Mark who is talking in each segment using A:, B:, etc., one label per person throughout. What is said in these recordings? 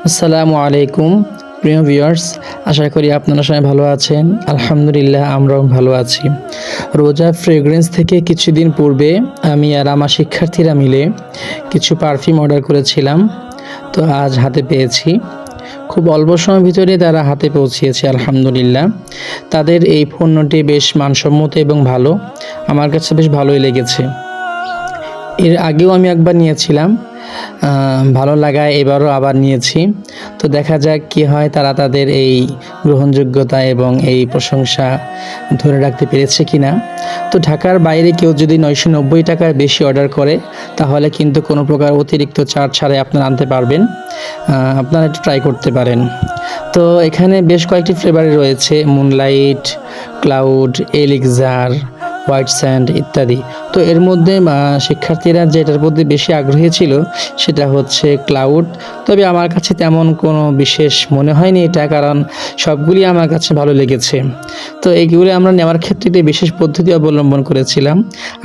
A: আসসালামু আলাইকুম প্রিয় ভিউয়ার্স, আশা করি আপনারা সবাই ভালো আছেন। আলহামদুলিল্লাহ, আমরাও ভালো আছি। রোজা ফ্রেগ্রেন্স থেকে কিছুদিন পূর্বে আমি আর আমার শিক্ষার্থীরা মিলে কিছু পারফিউম অর্ডার করেছিলাম, তো আজ হাতে পেয়েছি। খুব অল্প সময়ের ভিতরে তারা হাতে পৌঁছিয়েছে আলহামদুলিল্লাহ। তাদের এই পণ্যটি বেশ মানসম্মত এবং ভালো, আমার কাছে বেশ ভালোই লেগেছে। এর আগেও আমি একবার নিয়েছিলাম, ভালো লাগায় এবারও আবার নিয়েছি। তো দেখা যাক কী হয়, তারা তাদের এই গ্রহণযোগ্যতা এবং এই প্রশংসা ধরে রাখতে পেরেছে কি না। তো ঢাকার বাইরে কেউ যদি 990 টাকার বেশি অর্ডার করে, তাহলে কিন্তু কোনো প্রকার অতিরিক্ত চার্জ ছাড়াই আপনারা আনতে পারবেন। আপনারা একটু ট্রাই করতে পারেন। তো এখানে বেশ কয়েকটি ফ্লেভারে রয়েছে: moonlight, cloud, elixir, white sand ইত্যাদি। তো এর মধ্যে শিক্ষার্থীরা যেটার প্রতি বেশি আগ্রহী ছিল সেটা হচ্ছে ক্লাউড। তবে আমার কাছে তেমন কোনো বিশেষ মনে হয়নি এটা, কারণ সবগুলি আমার কাছে ভালো লেগেছে। তো এইগুলি আমরা নেওয়ার ক্ষেত্রে একটি বিশেষ পদ্ধতি অবলম্বন করেছিলাম,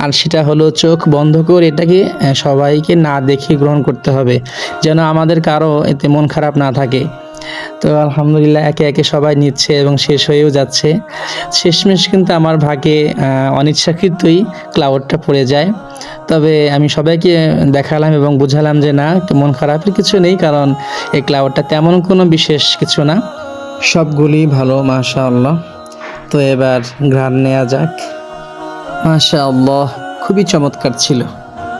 A: আর সেটা হলো চোখ বন্ধ করে এটাকে সবাইকে না দেখে গ্রহণ করতে হবে, যেন আমাদের কারো এতে মন খারাপ না থাকে। তো আলহামদুলিল্লাহ একে একে সবাই নিচ্ছে এবং শেষ হয়েও যাচ্ছে। শেষমেশ কিন্তু আমার ভাগে অনিচ্ছাকৃতই ক্লাউডটা পড়ে যায়। তবে আমি সবাইকে দেখালাম এবং বুঝালাম যে না, মন খারাপের কিছু নেই, কারণ এই ক্লাউডটা তেমন কোনো বিশেষ কিছু না, সবগুলি ভালো মাশাআল্লাহ। তো এবার ঘ্রাণ নেওয়া যাক। মাশাআল্লাহ, খুবই চমৎকার ছিল।